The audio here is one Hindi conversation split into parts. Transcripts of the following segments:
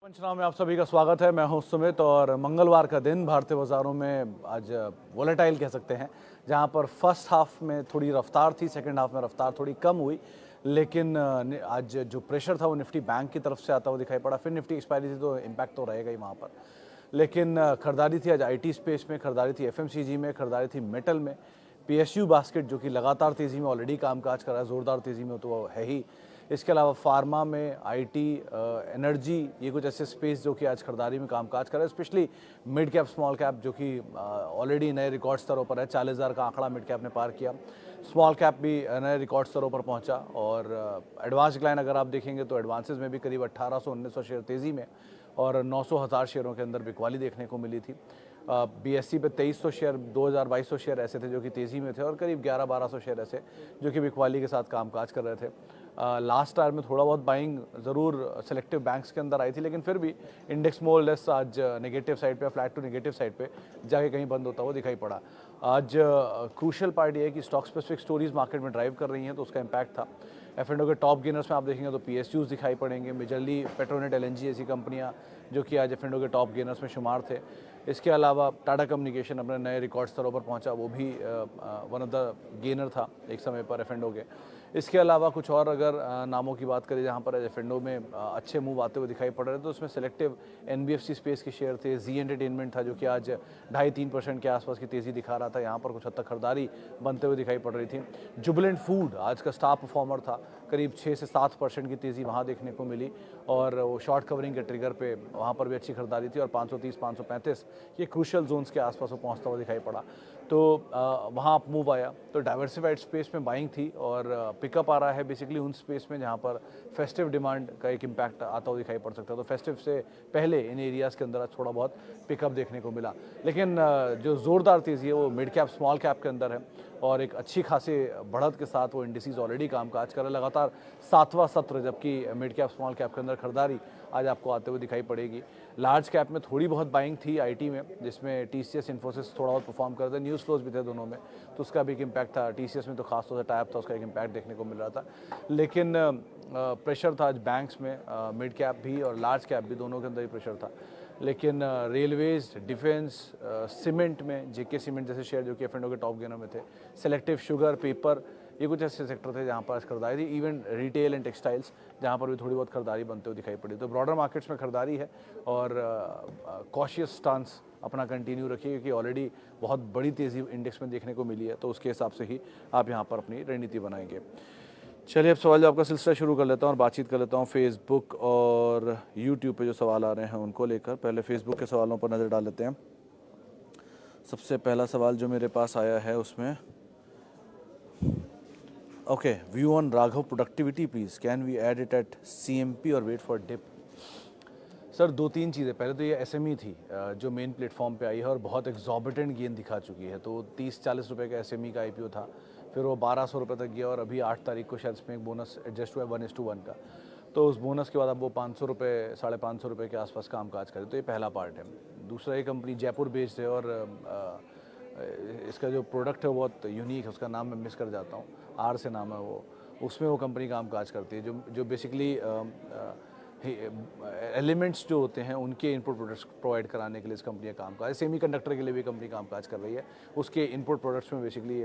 पंचनामे में आप सभी का स्वागत है। मैं हूं सुमित और मंगलवार का दिन भारतीय बाजारों में आज वोलेटाइल कह सकते हैं, जहां पर फर्स्ट हाफ में थोड़ी रफ्तार थी, सेकंड हाफ में रफ्तार थोड़ी कम हुई, लेकिन आज जो प्रेशर था वो निफ्टी बैंक की तरफ से आता हुआ दिखाई पड़ा। फिर निफ्टी एक्सपायरी थी तो इम्पैक्ट तो रहेगा ही वहाँ पर, लेकिन खरीदारी थी आज आईटी स्पेस में, खरीदारी थी एफएमसीजी में, खरीदारी थी मेटल में। पीएसयू बास्केट जो कि लगातार तेज़ी में ऑलरेडी कामकाज कर रहा है, ज़ोरदार तेज़ी में तो वो है ही। इसके अलावा फार्मा में, आईटी, एनर्जी, ये कुछ ऐसे स्पेस जो कि आज खरीदारी में कामकाज कर रहे हैं, specially mid cap small cap जो कि ऑलरेडी नए रिकॉर्ड स्तरों पर है। 40,000 का आंकड़ा मिड कैप ने पार किया, स्मॉल कैप भी नए रिकॉर्ड स्तरों पर पहुंचा। और एडवांस डिक्लाइन अगर आप देखेंगे तो एडवांसेस में भी करीब 1800-1900 शेयर तेज़ी में और 900,000 शेयरों के अंदर बिकवाली देखने को मिली थी। बीएससी पे 2300 शेयर, 2200 शेयर ऐसे थे जो कि तेज़ी में थे और करीब 1100-1200 शेयर ऐसे जो कि बिकवाली के साथ कामकाज कर रहे थे। लास्ट आवर में थोड़ा बहुत बाइंग ज़रूर सेलेक्टिव बैंक्स के अंदर आई थी, लेकिन फिर भी इंडेक्स मोर लेस आज नेगेटिव साइड पे, फ्लैट टू नेगेटिव साइड पे जाके कहीं बंद होता हुआ दिखाई पड़ा। आज क्रूशल पार्ट ये है कि स्टॉक स्पेसिफिक स्टोरीज मार्केट में ड्राइव कर रही हैं, तो उसका इम्पैक्ट था। एफ&ओ के टॉप गेनर्स में आप देखेंगे तो पीएसयूज दिखाई पड़ेंगे, मेजरली पेट्रोनेट, एलएनजी ऐसी कंपनियाँ जो कि आज एफ&ओ के टॉप गेनर्स में शुमार थे। इसके अलावा टाटा कम्युनिकेशन अपने नए रिकॉर्ड स्तरों पर पहुंचा, वो भी वन ऑफ द गेनर था एक समय पर एफ&ओ के। इसके अलावा कुछ और अगर नामों की बात करें जहां पर एफ&ओ में अच्छे मूव आते हुए दिखाई पड़ रहे थे, तो उसमें सेलेक्टिव एनबीएफसी स्पेस के शेयर थे। जी एंटरटेनमेंट था जो कि आज 2.5-3% के आसपास की तेज़ी दिखा रहा था, यहाँ पर कुछ हद तक खरीदारी बनते हुए दिखाई पड़ रही थी। जुबिलेंट फूड आज का स्टार परफॉर्मर था, करीब 6 से 7% की तेज़ी वहाँ देखने को मिली और वो शॉर्ट कवरिंग के ट्रिगर पे वहाँ पर भी अच्छी खरीदारी थी और 530-535 ये क्रूशल जोन्स के आसपास वो पहुँचता हुआ दिखाई पड़ा। तो वहाँ आप मूव आया, तो डाइवर्सिफाइड स्पेस में बाइंग थी और पिकअप आ रहा है बेसिकली उन स्पेस में जहाँ पर फेस्टिव डिमांड का एक इम्पैक्ट आता हुआ दिखाई पड़ सकता है। तो फेस्टिव से पहले इन एरियाज़ के अंदर थोड़ा बहुत पिकअप देखने को मिला, लेकिन जो ज़ोरदार तेज़ी है वो मिड कैप स्मॉल कैप के अंदर है और एक अच्छी खासी बढ़त के साथ वो इंडिसेस ऑलरेडी कामकाज कर रहे हैं। लगातार 7वां सत्र जबकि मिड कैप स्मॉल कैप के अंदर खरीदारी आज आपको आते हुए दिखाई पड़ेगी। लार्ज कैप में थोड़ी बहुत बाइंग थी आईटी में, जिसमें टीसीएस, इन्फोसिस थोड़ा बहुत परफॉर्म कर रहे थे, न्यूज़ फ्लोज भी थे दोनों में, तो उसका भी एक इम्पैक्ट था। टीसीएस में तो खासतौर से टाइप था, उसका एक इम्पैक्ट देखने को मिल रहा था। लेकिन प्रेशर था आज बैंक्स में, मिड कैप भी और लार्ज कैप भी, दोनों के अंदर ही प्रेशर था। लेकिन रेलवेज, डिफेंस, सीमेंट में जेके सीमेंट जैसे शेयर जो कि एफ&ओ के टॉप गेनर में थे, सेलेक्टिव शुगर, पेपर, ये कुछ ऐसे सेक्टर थे जहाँ पर आज खरीदारी थी। इवन रिटेल एंड टेक्सटाइल्स जहाँ पर भी थोड़ी बहुत खरीदारी बनते हुए दिखाई पड़ी। तो ब्रॉडर मार्केट्स में खरीदारी है और कॉशियस स्टांस अपना कंटिन्यू रखिए, क्योंकि ऑलरेडी बहुत बड़ी तेज़ी इंडेक्स में देखने को मिली है, तो उसके हिसाब से ही आप यहाँ पर अपनी रणनीति बनाएंगे। चलिए अब सवाल जवाब का सिलसिला शुरू कर लेता हूँ और बातचीत कर लेता हूँ फेसबुक और यूट्यूब पे जो सवाल आ रहे हैं उनको लेकर। पहले फेसबुक के सवालों पर नज़र डाल लेते हैं। सबसे पहला सवाल जो मेरे पास आया है उसमें, okay, view on Raghav productivity please, can we add it at CMP और वेट फॉर डिप? सर 2-3 चीज़ें। पहले तो ये एसएमई थी जो मेन प्लेटफॉर्म पे आई है और बहुत एग्जॉर्बिटेंट गेन दिखा चुकी है। तो 30-40 रुपये का एसएमई का आईपीओ था, फिर वो 1200 रुपये तक गया और अभी 8 तारीख को शायद इसमें एक बोनस एडजस्ट हुआ है 1:1 का। तो उस बोनस के बाद अब वो 500 रुपये, 550 रुपये के आसपास कामकाज करे। तो ये पहला पार्ट है। दूसरा, ये कंपनी जयपुर बेस्ड है और इसका जो प्रोडक्ट है वो बहुत यूनिक है, उसका नाम मैं मिस कर जाता हूँ, आर से नाम है वो, उसमें वो कंपनी कामकाज करती है जो बेसिकली एलिमेंट्स जो होते हैं उनके इनपुट प्रोडक्ट्स प्रोवाइड कराने के लिए इस कंपनी का काम है। सेमी कंडक्टर के लिए भी कंपनी कामकाज कर रही है, उसके इनपुट प्रोडक्ट्स में बेसिकली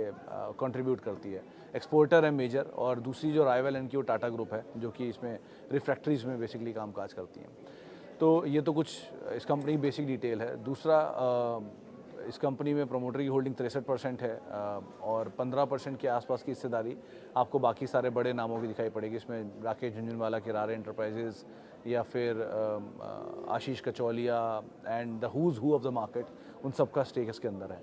कंट्रीब्यूट करती है। एक्सपोर्टर है मेजर, और दूसरी जो राइवल इनकी वो टाटा ग्रुप है जो कि इसमें रिफ्रैक्टरीज में बेसिकली कामकाज करती हैं। तो ये तो कुछ इस कंपनी की बेसिक डिटेल है। दूसरा, इस कंपनी में प्रमोटर की होल्डिंग 63% है और 15% के आसपास की हिस्सेदारी आपको बाकी सारे बड़े नामों की दिखाई पड़ेगी। इसमें राकेश झुनझुनवाला, किरारे एंटरप्राइजेज, या फिर Ashish Kacholia and the who's who of the market, उन सब का स्टेक इसके अंदर है।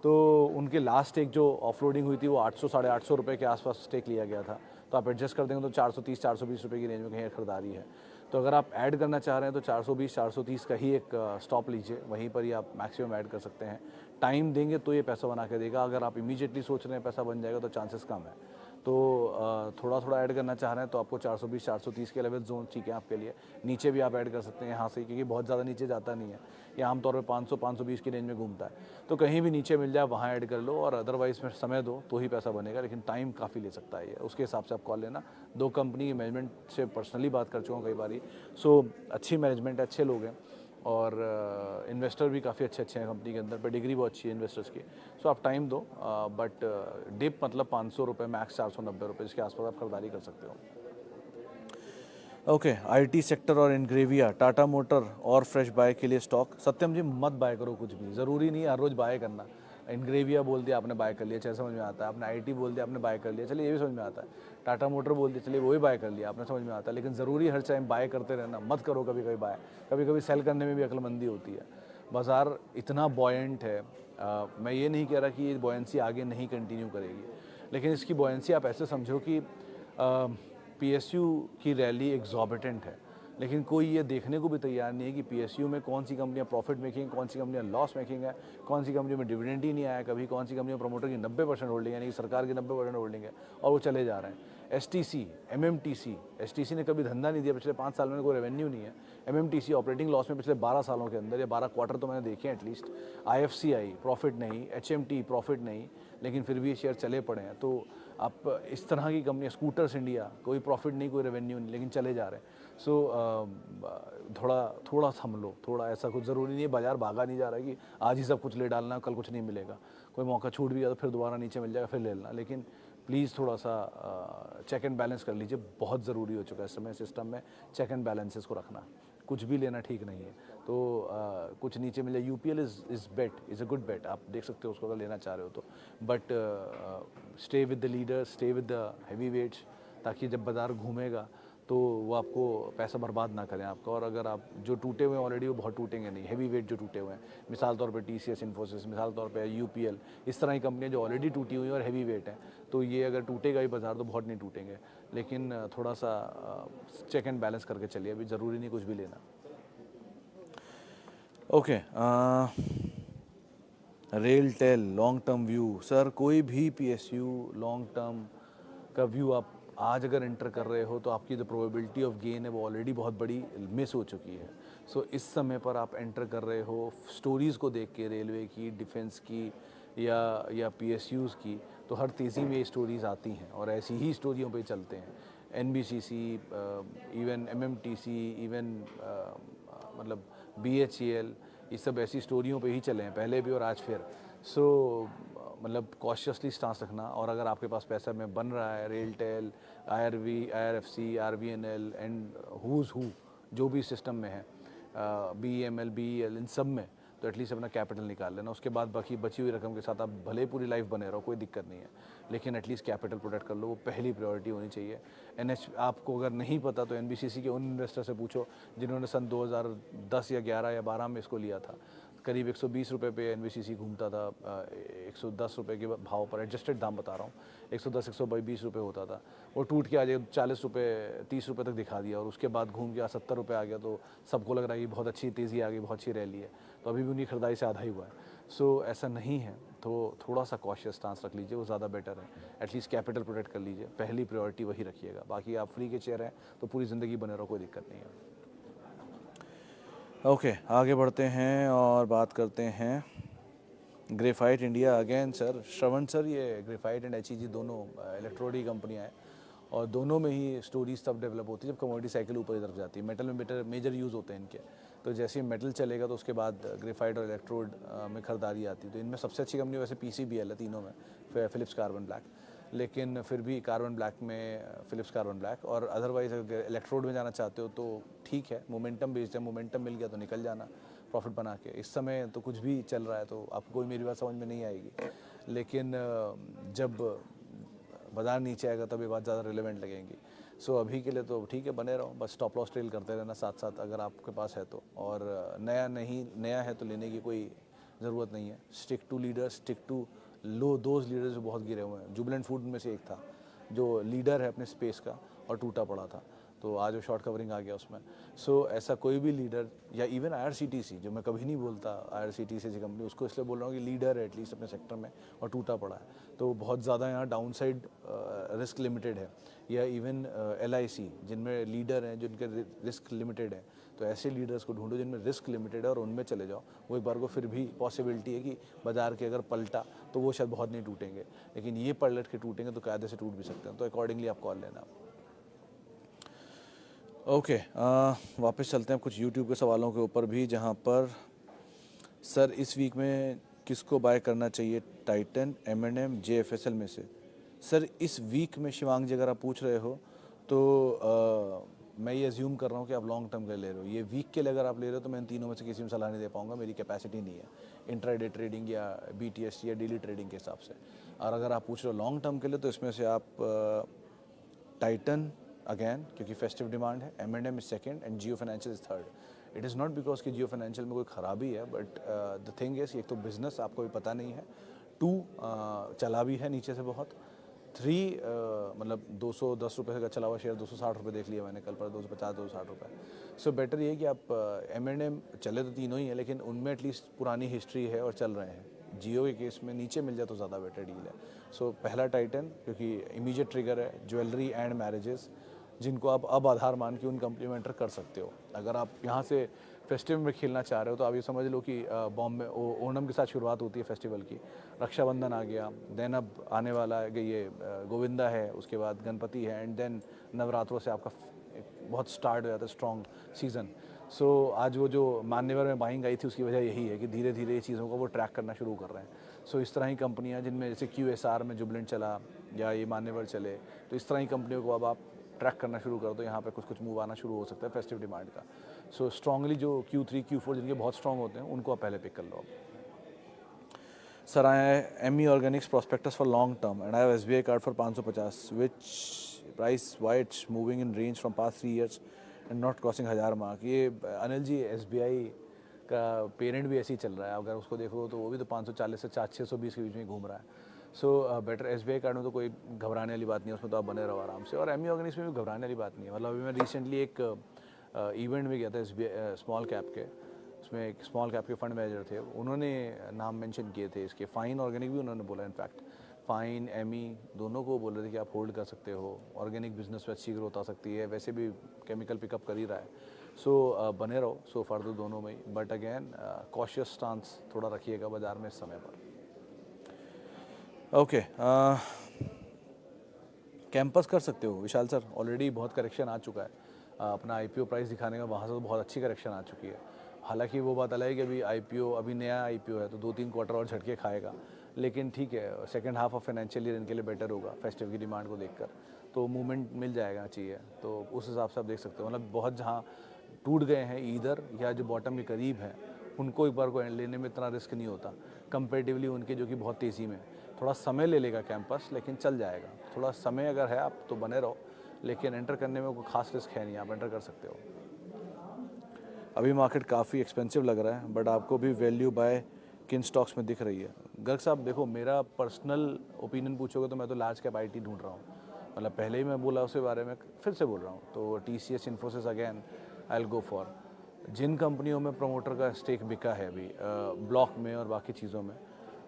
तो उनके लास्ट स्टेक जो ऑफलोडिंग हुई थी वो 800-850 रुपये के आसपास स्टेक लिया गया था, तो आप एडजस्ट कर देंगे तो 430-420 रुपये की रेंज में कहीं खरीदारी है। तो अगर आप ऐड करना चाह रहे हैं तो 420-430 का ही एक स्टॉप लीजिए, वहीं पर ही आप मैक्सिमम ऐड कर सकते हैं। टाइम देंगे तो ये पैसा बना के देगा, अगर आप इमीडिएटली सोच रहे हैं पैसा बन जाएगा तो चांसेस कम है। तो थोड़ा थोड़ा ऐड करना चाह रहे हैं तो आपको 420 430 के लेवल जोन ठीक है आपके लिए। नीचे भी आप ऐड कर सकते हैं यहाँ से, क्योंकि बहुत ज़्यादा नीचे जाता नहीं है, ये आमतौर पे 500 520 की रेंज में घूमता है। तो कहीं भी नीचे मिल जाए वहाँ ऐड कर लो, और अदरवाइज में समय दो तो ही पैसा बनेगा, लेकिन टाइम काफ़ी ले सकता है ये, उसके हिसाब से आप कॉल लेना। 2 कंपनी की मैनेजमेंट से पर्सनली बात कर चुका हूँ कई बार, सो अच्छी मैनेजमेंट है, अच्छे लोग हैं, और इन्वेस्टर भी काफ़ी अच्छे अच्छे हैं कंपनी के अंदर, पेडिग्री बहुत अच्छी है इन्वेस्टर्स की। सो आप टाइम दो, बट डिप मतलब 500 रुपये मैक्स 490 रुपये, इसके आसपास आप खरीदारी कर सकते हो। ओके, आईटी सेक्टर और इनग्रेविया, टाटा मोटर और फ्रेश बाय के लिए स्टॉक। सत्यम जी मत बाय करो कुछ भी, ज़रूरी नहीं हर रोज़ बाय करना। इनग्रेविया बोल दिया आपने बाय कर लिया, चलिए समझ में आता है। आपने आईटी बोल दिया आपने बाय कर लिया, चलिए ये भी समझ में आता है। टाटा मोटर बोल दिया, चलिए वो भी बाय कर लिया, आपने समझ में आता है। लेकिन ज़रूरी हर टाइम बाय करते रहना मत करो, कभी कभी बाय, कभी कभी सेल करने में भी अक्लमंदी होती है। बाज़ार इतना बॉयंट है, मैं ये नहीं कह रहा कि ये बॉयंसी आगे नहीं कंटिन्यू करेगी, लेकिन इसकी बॉयंसी आप ऐसे समझो कि पीएसयू की रैली एग्जॉर्बिटेंट है, लेकिन कोई ये देखने को भी तैयार नहीं है कि पीएसयू में कौन सी कंपनियां प्रॉफिट मेकिंग, कौन सी कंपनियां लॉस मेकिंग है, कौन सी कंपनी में डिविडेंड ही नहीं आया कभी, कौन सी कंपनी में प्रमोटर की 90% होल्डिंग यानी कि सरकार की 90% होल्डिंग है और वो चले जा रहे हैं। एसटीसी, एमएमटीसी, एसटीसी ने कभी धंधा नहीं दिया पिछले 5 साल में, कोई रेवेन्यू नहीं है। एमएमटीसी ऑपरेटिंग लॉस में पिछले 12 सालों के अंदर, या 12 क्वार्टर तो मैंने देखे हैं एटलीस्ट। आईएफसीआई प्रॉफिट नहीं, एचएमटी प्रॉफिट नहीं, लेकिन फिर भी ये शेयर चले पड़े हैं। तो आप इस तरह की कंपनियां, स्कूटर्स इंडिया, कोई प्रॉफिट नहीं, कोई रेवेन्यू नहीं, लेकिन चले जा रहे हैं। सो थोड़ा थम लो, थोड़ा, ऐसा कुछ ज़रूरी नहीं है, बाजार भागा नहीं जा रहा है कि आज ही सब कुछ ले डालना, कल कुछ नहीं मिलेगा। कोई मौका छूट भी गया तो फिर दोबारा नीचे मिल जाएगा, फिर ले लेना। लेकिन प्लीज़ थोड़ा सा चेक एंड बैलेंस कर लीजिए, बहुत ज़रूरी हो चुका है इस समय सिस्टम में चेक एंड बैलेंसेस को रखना। कुछ भी लेना ठीक नहीं है। तो कुछ नीचे मिले, UPL is bet, is a good bet, आप देख सकते हो उसको अगर लेना चाह रहे हो तो। But stay with the leader, stay with the heavy weights, ताकि जब बाज़ार घूमेगा तो वो आपको पैसा बर्बाद ना करें आपका। और अगर आप जो टूटे हुए हैं ऑलरेडी, वो बहुत टूटेंगे नहीं, हैवी वेट जो टूटे हुए हैं, मिसाल तौर पे टीसीएस, इन्फोसिस, मिसाल तौर पे यूपीएल, इस तरह की कंपनियां जो ऑलरेडी टूटी हुई हैं और हैवी वेट हैं, तो ये अगर टूटेगा ही बाजार तो बहुत नहीं टूटेंगे। लेकिन थोड़ा सा चेक एंड बैलेंस करके चलिए, अभी ज़रूरी नहीं कुछ भी लेना। Okay, RailTel long term view. Sir कोई भी पीएसयू लॉन्ग टर्म का व्यू आप आज अगर एंटर कर रहे हो तो आपकी जो प्रोबेबिलिटी ऑफ गेन है वो ऑलरेडी बहुत बड़ी मिस हो चुकी है। सो इस समय पर आप एंटर कर रहे हो स्टोरीज़ को देख के, रेलवे की, डिफेंस की, या पीएसयूज़ की, तो हर तेज़ी में ये स्टोरीज़ आती हैं और ऐसी ही स्टोरियों पे चलते हैं। एनबीसीसी, इवन एमएमटीसी, इवन मतलब बीएचईएल, ये सब ऐसी स्टोरियों पे ही चले हैं पहले भी और आज फिर। सो मतलब कॉशियसली स्टांस रखना। और अगर आपके पास पैसा में बन रहा है, RailTel, IRV, IRFC, RVNL and who's who जो भी सिस्टम में है, बीईएमएल, बीईएल, इन सब में, तो एटलीस्ट अपना कैपिटल निकाल लेना। उसके बाद बाकी बची हुई रकम के साथ आप भले पूरी लाइफ बने रहो, कोई दिक्कत नहीं है, लेकिन एटलीस्ट कैपिटल प्रोटेक्ट कर लो, वो पहली प्रायोरिटी होनी चाहिए। आपको अगर नहीं पता तो एनबीसीसी के उन इन्वेस्टर से पूछो जिन्होंने सन 2010 या 11 या 12 में इसको लिया था। करीब 120 रुपये पे एनबीसीसी घूमता था, 110 रुपये के भाव पर, एडजस्टेड दाम बता रहा हूँ, 110 120 रुपये होता था। वो टूट के आज 40 रुपये 30 रुपये तक दिखा दिया, और उसके बाद घूम के 70 रुपये आ गया। तो सबको लग रहा है कि बहुत अच्छी तेज़ी आ गई, बहुत अच्छी रैली है, तो अभी भी उनकी खरीदारी से आधा ही हुआ है। सो ऐसा नहीं है, तो थोड़ा सा कॉशियस स्टांस रख लीजिए, वो ज़्यादा बेटर है। एटलीस्ट कैपिटल प्रोटेक्ट कर लीजिए, पहली प्रायोरिटी वही रखिएगा। बाकी आप फ्री के चेयर हैं तो पूरी ज़िंदगी बने रहो, कोई दिक्कत नहीं है। ओके, आगे बढ़ते हैं और बात करते हैं ग्रेफाइट इंडिया अगेन। सर श्रवण सर, ये ग्रेफाइट एंड एचईजी दोनों इलेक्ट्रोनिक कंपनियां हैं, और दोनों में ही स्टोरीज तब डेवलप होती है जब कमोडिटी साइकिल ऊपर की तरफ जाती है। मेटल में मेजर यूज़ होते हैं इनके, तो जैसे ही मेटल चलेगा तो उसके बाद ग्रेफाइट और इलेक्ट्रोड में खरीदारी आती है। तो इनमें सबसे अच्छी कंपनी वैसे पीसीबीएल है तीनों में, फिलिप्स कार्बन ब्लैक, लेकिन फिर भी कार्बन ब्लैक में फिलिप्स कार्बन ब्लैक। और अदरवाइज अगर इलेक्ट्रोड में जाना चाहते हो तो ठीक है, मोमेंटम बेस्ड है, मोमेंटम मिल गया तो निकल जाना प्रॉफिट बना के। इस समय तो कुछ भी चल रहा है तो आपको कोई मेरी बात समझ में नहीं आएगी, लेकिन जब बाजार नीचे आएगा तब ये बात ज़्यादा रिलेवेंट लगेंगी। सो अभी के लिए तो ठीक है, बने रहो, बस स्टॉप लॉस ट्रेल करते रहना साथ साथ अगर आपके पास है तो। और नया है तो लेने की कोई ज़रूरत नहीं है। Stick to leader, stick to those leaders जो बहुत गिरे हुए हैं। जुबिलेंट फूड में से एक था जो लीडर है अपने स्पेस का और टूटा पड़ा था, तो आज वो शॉर्ट कवरिंग आ गया उसमें। सो ऐसा कोई भी लीडर, या इवन IRCTC, जो मैं कभी नहीं बोलता IRCTC की कंपनी, उसको इसलिए बोल रहा हूँ कि लीडर है एटलीस्ट अपने सेक्टर में और टूटा पड़ा है, तो बहुत ज़्यादा यहाँ डाउन साइड रिस्क लिमिटेड है। या इवन LIC जिनमें लीडर हैं जिनके रिस्क लिमिटेड है, तो ऐसे लीडर्स को ढूंढो जिनमें रिस्क लिमिटेड है और उनमें चले जाओ। वो एक बार को फिर भी पॉसिबिलिटी है कि बाजार के अगर पलटा तो वो शायद बहुत नहीं टूटेंगे, लेकिन ये पलट के टूटेंगे तो कायदे से टूट भी सकते हैं। तो अकॉर्डिंगली आप कॉल लेना। ओके, वापस चलते हैं कुछ यूट्यूब के सवालों के ऊपर भी, जहाँ पर सर इस वीक में किसको बाय करना चाहिए, टाइटन, M&M, JFSL में से? सर इस वीक में शिवांग जी अगर आप पूछ रहे हो तो मैं ये अज्यूम कर रहा हूँ कि आप लॉन्ग टर्म के लिए ले रहे हो। ये वीक के लिए अगर आप ले रहे हो तो मैं इन तीनों में से किसी में सलाह नहीं दे पाऊँगा, मेरी कैपेसिटी नहीं है इंट्राडे ट्रेडिंग या BTS या डेली ट्रेडिंग के हिसाब से। और अगर आप पूछ रहे हो लॉन्ग टर्म के लिए तो इसमें से आप टाइटन अगेन, क्योंकि फेस्टिव डिमांड है, M&M is second and Jio financial is third. It is not because कि जियो फाइनेंशियल में कोई ख़राबी है, बट द थिंग इज़ एक तो बिज़नेस आपको भी पता नहीं है, 2 चला भी है नीचे से बहुत, 3 मतलब 210 रुपये का चला हुआ शेयर 260 रुपये देख लिया मैंने कल पर, 250 260 रुपये। सो बेटर ये कि आप M&M चले तो तीनों ही हैं, लेकिन उनमें एटलीस्ट पुरानी हिस्ट्री है और चल रहे हैं। जियो के केस में नीचे मिल जाए तो ज़्यादा बेटर डील है। सो पहला टाइटन, क्योंकि इमीडिएट ट्रिगर है, ज्वेलरी एंड मैरिजेस, जिनको आप अब आधार मान के उन कंपनी में एंटर कर सकते हो। अगर आप यहाँ से फेस्टिव में खेलना चाह रहे हो तो आप ये समझ लो कि बॉम्बे ओणम के साथ शुरुआत होती है फेस्टिवल की, रक्षाबंधन आ गया, देन अब आने वाला है ये गोविंदा है, उसके बाद गणपति है, एंड देन नवरात्रों से आपका बहुत स्टार्ट हो जाता है स्ट्रॉन्ग सीज़न। सो आज वो जो मान्यवर में बाइंग आई थी उसकी वजह यही है कि धीरे धीरे ये चीज़ों को वो ट्रैक करना शुरू कर रहे हैं। सो इस तरह ही कंपनियां जिनमें जैसे QSR में जुबलेंट चला या ये मान्यवर चले, तो इस तरह ही कंपनियों को अब आप ट्रैक करना शुरू कर दो, यहाँ पे कुछ कुछ मूव आना शुरू हो सकता है फेस्टिव डिमांड का। सो स्ट्रांगली जो Q3 Q4 जिनके बहुत स्ट्रॉन्ग होते हैं उनको आप पहले पिक कर लो अब। Sir I ME Organics prospectus for long term and I have SBI card for 550, which price why it's moving in range from past 3 years and not crossing 1000 mark. ये अनिल जी SBI का पेरेंट भी ऐसे ही चल रहा है, अगर उसको देखो तो वो भी तो 540 से 620 के बीच में घूम रहा है। सो बेटर SBI कार्ड में तो कोई घबराने वाली बात नहीं है, उसमें तो आप बने रहो आराम से। और ME ऑर्गेनिक्स में भी घबराने वाली बात नहीं है। मतलब अभी मैं रिसेंटली एक इवेंट में गया था SBI स्मॉल कैप के, उसमें एक स्मॉल कैप के फंड मैनेजर थे, उन्होंने नाम मेंशन किए थे इसके, फाइन ऑर्गेनिक भी उन्होंने बोला, इनफैक्ट फाइन ME दोनों को बोल रहे थे कि आप होल्ड कर सकते हो, ऑर्गेनिक बिजनेस में अच्छी ग्रोथ आ सकती है, वैसे भी केमिकल पिकअप कर ही रहा है। सो बने रहो सो फार तो दोनों में ही, बट अगेन कॉशियस स्टांस थोड़ा रखिएगा बाजार में इस समय पर। ओके, कैंपस कर सकते हो विशाल सर, ऑलरेडी बहुत करेक्शन आ चुका है। अपना IPO प्राइस दिखाने में वहाँ से तो बहुत अच्छी करेक्शन आ चुकी है। हालांकि वो बात अलग है कि अभी IPO अभी नया IPO है तो 2-3 क्वार्टर और झटके खाएगा, लेकिन ठीक है, second half of financial year इनके लिए बेटर होगा फेस्टिव की डिमांड को देखकर, तो मूवमेंट मिल जाएगा चाहिए, तो उस हिसाब से आप देख सकते हो। मतलब बहुत जहाँ टूट गए हैं ईदर या जो बॉटम के करीब हैं उनको एक बार को लेने में इतना रिस्क नहीं होता कंपेरेटिवली उनके जो कि बहुत तेज़ी में। थोड़ा समय ले लेगा कैंपस, लेकिन चल जाएगा। थोड़ा समय अगर है आप तो बने रहो, लेकिन एंटर करने में कोई खास रिस्क है नहीं, आप एंटर कर सकते हो। अभी मार्केट काफ़ी एक्सपेंसिव लग रहा है, बट आपको भी वैल्यू बाय किन स्टॉक्स में दिख रही है? गर्ग साहब देखो, मेरा पर्सनल ओपिनियन पूछोगे तो मैं तो लार्ज कैप IT ढूंढ रहा हूँ। मतलब पहले ही मैं बोला उसके बारे में, फिर से बोल रहा हूँ, तो TCS Infosys again I will go for. जिन कंपनियों में प्रमोटर का स्टेक बिका है अभी ब्लॉक में और बाकी चीज़ों में,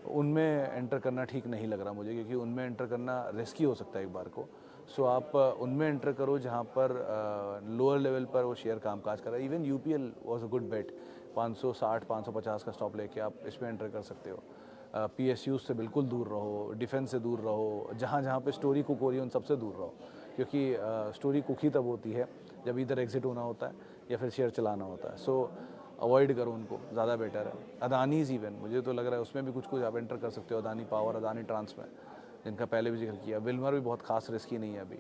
उनमें एंटर करना ठीक नहीं लग रहा मुझे, क्योंकि उनमें एंटर करना रिस्की हो सकता है एक बार को। सो आप उनमें एंटर करो जहाँ पर लोअर लेवल पर वो शेयर कामकाज कर रहा है। Even UPL was a good bet, 560 550 का स्टॉप लेके आप इसमें एंटर कर सकते हो। PSUs से बिल्कुल दूर रहो, डिफेंस से दूर रहो, जहाँ जहाँ पे स्टोरी कुक हो रही है उन सबसे दूर रहो, क्योंकि स्टोरी कुक ही तब होती है जब इधर एग्जिट होना होता है या फिर शेयर चलाना होता है। सो अवॉइड करो उनको, ज़्यादा बेटर है। अदानीज़ इवन मुझे तो लग रहा है उसमें भी कुछ कुछ आप एंटर कर सकते हो, अदानी पावर, अदानी ट्रांस में, जिनका पहले भी जिक्र किया। विल्मर भी बहुत खास रिस्की नहीं है अभी।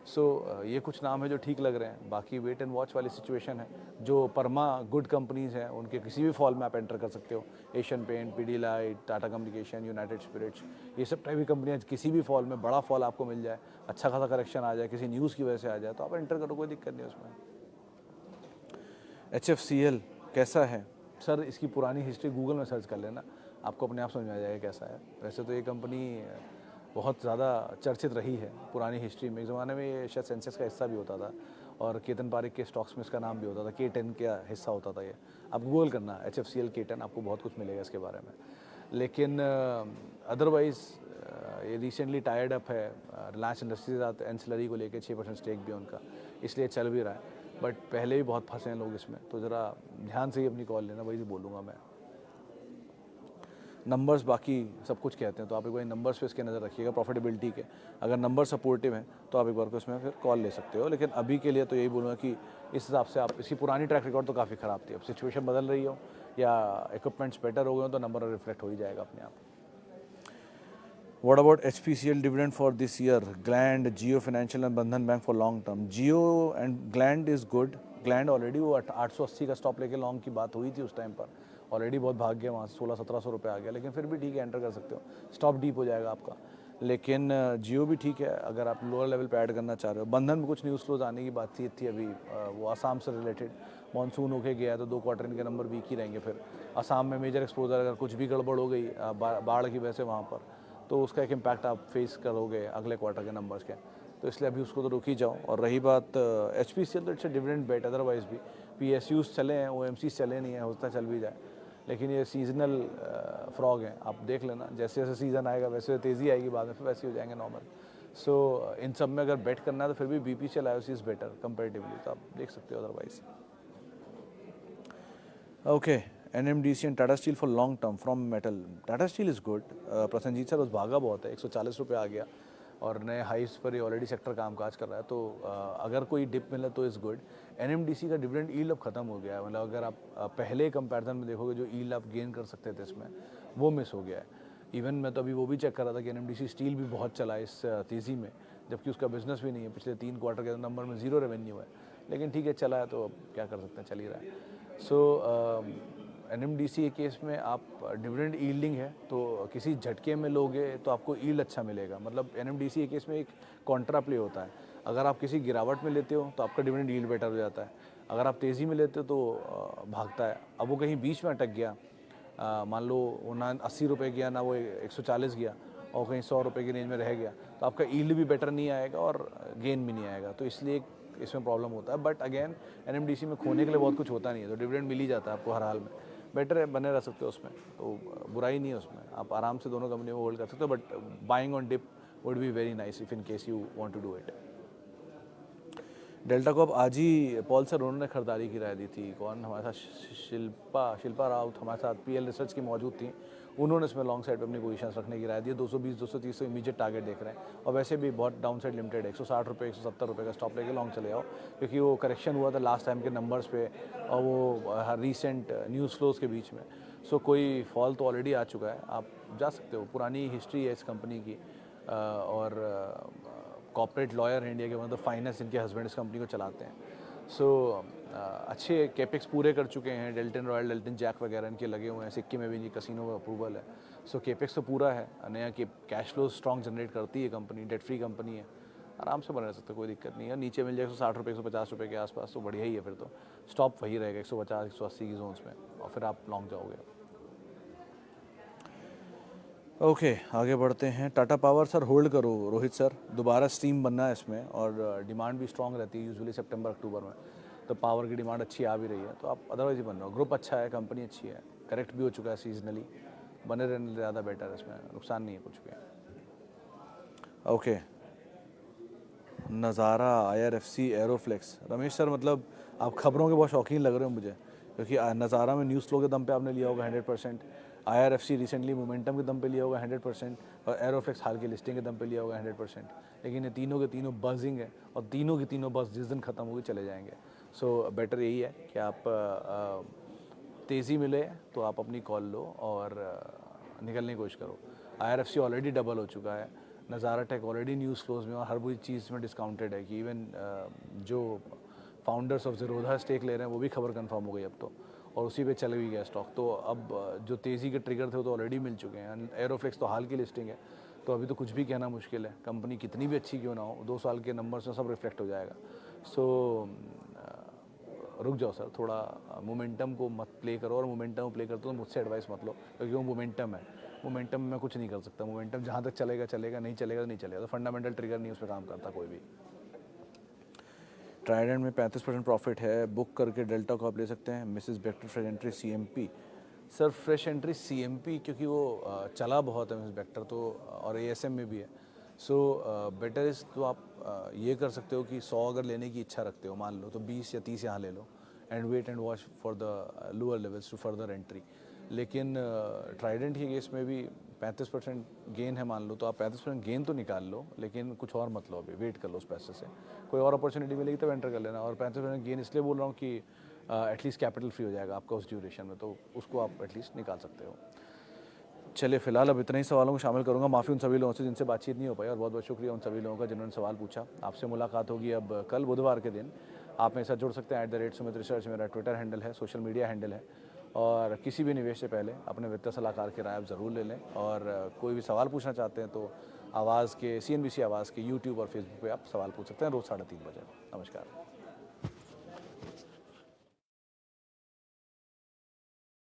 सो ये कुछ नाम है जो ठीक लग रहे हैं, बाकी वेट एंड वॉच वाली सिचुएशन है। जो परमा गुड कंपनीज़ हैं उनके किसी भी फॉल में आप एंटर कर सकते हो। Asian Paint, Pidilite, Tata communication, United Spirits, ये सब टाइप की कंपनियाँ किसी भी फॉल में, बड़ा फॉल आपको मिल जाए, अच्छा खासा करेक्शन आ जाए, किसी न्यूज़ की वजह से आ जाए, तो आप एंटर करो, कोई दिक्कत नहीं उसमें। HFCL कैसा है सर? इसकी पुरानी हिस्ट्री गूगल में सर्च कर लेना, आपको अपने आप समझ में आ जाएगा कैसा है। वैसे तो ये कंपनी बहुत ज़्यादा चर्चित रही है पुरानी हिस्ट्री में, एक ज़माने में ये शायद सेंसेक्स का हिस्सा भी होता था, और केतन पारेख के स्टॉक्स में इसका नाम भी होता था, K10 का हिस्सा होता था ये। आप गूगल करना HFCL K10, आपको बहुत कुछ मिलेगा इसके बारे में। लेकिन अदरवाइज़ ये रिसेंटली टायर्ड अप है रिलायंस इंडस्ट्रीज के साथ एंसिलरी को लेके 6% स्टेक भी है उनका, इसलिए चल भी रहा है। बट पहले भी बहुत फंसे हैं लोग इसमें, तो ज़रा ध्यान से ही अपनी कॉल लेना, वही बोलूँगा मैं। नंबर्स बाकी सब कुछ कहते हैं, तो आप एक बार नंबर्स पे इसके नज़र रखिएगा प्रॉफिटेबिलिटी के। अगर नंबर सपोर्टिव हैं तो आप एक बार को इसमें फिर कॉल ले सकते हो। लेकिन अभी के लिए तो यही बोलूँगा कि इस हिसाब से आप, इसकी पुरानी ट्रैक रिकॉर्ड तो काफ़ी ख़राब थी, अब सिचुएशन बदल रही हो या इक्विपमेंट्स बेटर हो गए हो तो नंबर रिफ्लेक्ट हो ही जाएगा अपने आप। What about HPCL dividend for this year? Gland, Jio Financial and Bandhan Bank for long term. Jio and Gland is good. Gland already वो 880 का स्टॉप लेके लॉन्ग की बात हुई थी उस टाइम पर, ऑलरेडी बहुत भाग गया वहाँ से, 1600-1700 रुपये आ गया, लेकिन फिर भी ठीक है, एंटर कर सकते हो, स्टॉप डीप हो जाएगा आपका। लेकिन जियो भी ठीक है अगर आप लोअर लेवल पे ऐड करना चाह रहे हो। बंधन में कुछ न्यूज़ फ्लोज आने की बात थी अभी, वो आसाम से रिलेटेड, मानसून होके गया तो 2 क्वार्टर इनके नंबर वीक ही रहेंगे। फिर आसाम में मेजर एक्सपोजर, अगर कुछ भी गड़बड़ हो गई बाढ़ की वजह से वहाँ पर, तो उसका एक इम्पैक्ट आप फेस करोगे अगले क्वार्टर के नंबर्स के, तो इसलिए अभी उसको तो रुक ही जाओ। और रही बात HPCL, तो it's a dividend bet, otherwise भी PSUs चले हैं, OMCs चले नहीं है, होता चल भी जाए, लेकिन ये सीजनल फ्रॉग हैं, आप देख लेना, जैसे जैसे सीज़न आएगा वैसे तेज़ी आएगी, बाद में फिर वैसे हो जाएंगे नॉर्मल। सो इन सब में अगर बेट करना है तो फिर भी BPCL IOC is better comparatively, तो आप देख सकते हो otherwise. Okay, NMDC and Tata steel for long term from metal. Tata steel is good. Prasannajit sir, उस भागा बहुत है, 140 रुपये आ गया और नए हाइस पर ये ऑलरेडी सेक्टर कामकाज कर रहा है, तो अगर कोई डिप मिले तो इज़ गुड। NMDC का डिविडेंड यील्ड अब खत्म हो गया है, मतलब अगर आप पहले कंपैरिजन में देखोगे जो यील्ड आप गेन कर सकते थे इसमें, वो मिस हो गया है। इवन मैं तो अभी वो भी चेक कर रहा था कि NMDC स्टील भी बहुत चला इस तेज़ी में, जबकि उसका बिजनेस भी नहीं है, पिछले 3 क्वार्टर के नंबर में 0 रेवेन्यू है, लेकिन ठीक है चला है तो अब क्या कर सकते हैं, चल ही रहा है। सो NMDC के केस में आप डिविडेंड यील्डिंग है तो किसी झटके में लोगे तो आपको यील्ड अच्छा मिलेगा, मतलब NMDC के केस में एक कॉन्ट्रा प्ले होता है, अगर आप किसी गिरावट में लेते हो तो आपका डिविडेंड यील्ड बेटर हो जाता है, अगर आप तेज़ी में लेते हो तो भागता है। अब वो कहीं बीच में अटक गया, मान लो वो ना 80 रुपये गया ना वो 140 गया और कहीं 100 रुपये की रेंज में रह गया, तो आपका यील्ड भी बेटर नहीं आएगा और गेन भी नहीं आएगा, तो इसलिए इसमें प्रॉब्लम होता है। बट अगेन NMDC में खोने के लिए बहुत कुछ होता नहीं है, तो डिविडेंड मिल ही जाता है आपको हर हाल में, बेटर है, बने रह सकते हो उसमें, तो बुराई नहीं है उसमें, आप आराम से दोनों कंपनी को होल्ड कर सकते हो। But buying on dip would be very nice if in case you want to do it. Delta को अब आज ही पॉल सर उन्होंने खरीदारी की राय दी थी, कौन हमारे साथ, शिल्पा राउत हमारे साथ PL रिसर्च की मौजूद थी, उन्होंने इसमें लॉन्ग साइड पे अपनी पोजीशंस रखने की राय दी। 220-230 से इमीडिएट टारगेट देख रहे हैं, और वैसे भी बहुत डाउन साइड लिमिटेड है, 160 रुपये 170 रुपये का स्टॉप लेके लॉन्ग चले जाओ, क्योंकि वो करेक्शन हुआ था लास्ट टाइम के नंबर्स पे और वो रिसेंट न्यूज़ फ्लोज के बीच में, सो कोई फॉल तो ऑलरेडी आ चुका है, आप जा सकते हो, पुरानी हिस्ट्री है इस कंपनी की, और कॉर्पोरेट लॉयर हैं इंडिया के, मतलब फाइनेंस इनके हस्बैंड इस कंपनी को चलाते हैं। सो अच्छे कैपेक्स पूरे कर चुके हैं, डेल्टन रॉयल, डेल्टन जैक वगैरह इनके लगे हुए हैं, सिक्किम में भी इनकी कसिनो का अप्रूवल है, सो कैपेक्स तो पूरा है, नया कैश फ्लो स्ट्रॉन्ग जनरेट करती है कंपनी, डेट फ्री कंपनी है, आराम से बना रह सकते, कोई दिक्कत नहीं है। नीचे मिल जाए 160 रुपये 150 रुपये के आसपास तो बढ़िया ही है, फिर तो स्टॉप वही रहेगा 150-180 की जोन्स में, और फिर आप लॉन्ग जाओगे। ओके, आगे बढ़ते हैं। टाटा पावर सर होल्ड करो, रोहित सर, दोबारा स्टीम बनना है इसमें और डिमांड भी स्ट्रॉन्ग रहती है यूजुअली सितंबर अक्टूबर में, तो पावर की डिमांड अच्छी आ भी रही है, तो आप अदरवाइज ही बन रहे हो। ग्रुप अच्छा है, कंपनी अच्छी है, करेक्ट भी हो चुका है सीजनली, बने रहने ज़्यादा बेटर है, इसमें नुकसान नहीं है कुछ भी। ओके, नज़ारा, IRFC, एरोफ्लेक्स, रमेश सर मतलब आप खबरों के बहुत शौकीन लग रहे हो मुझे, क्योंकि नज़ारा में न्यूज़ फ्लो के दम पे आपने लिया होगा 100%, IRFC रिसेंटली मोमेंटम के दम पे लिया होगा 100%, और एरोफ्लेक्स हाल की लिस्टिंग के दम पे लिया होगा 100%, लेकिन ये तीनों के तीनों बजिंग है, और तीनों की तीनों बस जिस दिन ख़त्म होगी चले जाएंगे। सो बेटर यही है कि आप तेज़ी मिले तो आप अपनी कॉल लो और निकलने की कोशिश करो। IRFC ऑलरेडी डबल हो चुका है, नज़ारा टेक ऑलरेडी न्यूज़ फ्लोज में और हर कोई चीज़ में डिस्काउंटेड है, कि इवन जो फाउंडर्स ऑफ ज़ीरोधा स्टेक ले रहे हैं वो भी खबर कंफर्म हो गई अब तो, और उसी पे चल भी गया स्टॉक, तो अब जो तेज़ी के ट्रिगर थे वो तो ऑलरेडी मिल चुके हैं। एरोफ्लेक्स तो हाल की लिस्टिंग है, तो अभी तो कुछ भी कहना मुश्किल है, कंपनी कितनी भी अच्छी क्यों ना हो, 2 साल के नंबर्स में सब रिफ्लेक्ट हो जाएगा। सो रुक जाओ सर, थोड़ा मोमेंटम को मत प्ले करो, और मोमेंटम प्ले करते हो तो मुझसे एडवाइस मत लो, क्योंकि वो मोमेंटम है, मोमेंटम में कुछ नहीं कर सकता, मोमेंटम जहाँ तक चलेगा चलेगा, नहीं चलेगा तो नहीं चलेगा, तो फंडामेंटल ट्रिगर नहीं उस पर काम करता कोई भी। ट्राइडेंट में 35% प्रॉफिट है, बुक करके डेल्टा को आप ले सकते हैं। Mrs Bector fresh entry CMP, sir fresh entry CMP क्योंकि वो चला बहुत है मिसेस बेक्टर तो, और ASM में भी है। सो बेटर इज़ तो आप ये कर सकते हो कि 100 अगर लेने की इच्छा रखते हो मान लो, तो 20 या 30 यहाँ ले लो and wait and watch for the lower levels to further entry. लेकिन ट्राइडेंट के केस में भी 35% गेन है मान लो, तो आप 35% गेन तो निकाल लो, लेकिन कुछ और मत लो, अभी वेट कर लो उस पैसे से, कोई और अपॉर्चुनिटी मिलेगी तब एंटर कर लेना। और 35% गेन इसलिए बोल रहा हूँ कि एटलीस्ट कैपिटल फ्री हो जाएगा आपका उस ड्यूरेशन में, तो उसको आप एटलीस्ट निकाल सकते हो। चलिए फिलहाल अब इतने ही सवालों को शामिल करूंगा। माफ़ी उन सभी लोगों से जिनसे बातचीत नहीं हो पाई, और बहुत बहुत शुक्रिया उन सभी लोगों का जिन्होंने सवाल पूछा। आपसे मुलाकात होगी अब कल बुधवार के दिन। आप मेरे साथ जुड़ सकते हैं @सुमित रिसर्च मेरा ट्विटर हैंडल है, सोशल मीडिया हैंडल है। और किसी भी निवेश से पहले अपने वित्तीय सलाहकार की राय आप ज़रूर ले लें। और कोई भी सवाल पूछना चाहते हैं तो आवाज़ के CNBC आवाज़ के YouTube और फेसबुक पे आप सवाल पूछ सकते हैं रोज़ 3:30 बजे। नमस्कार।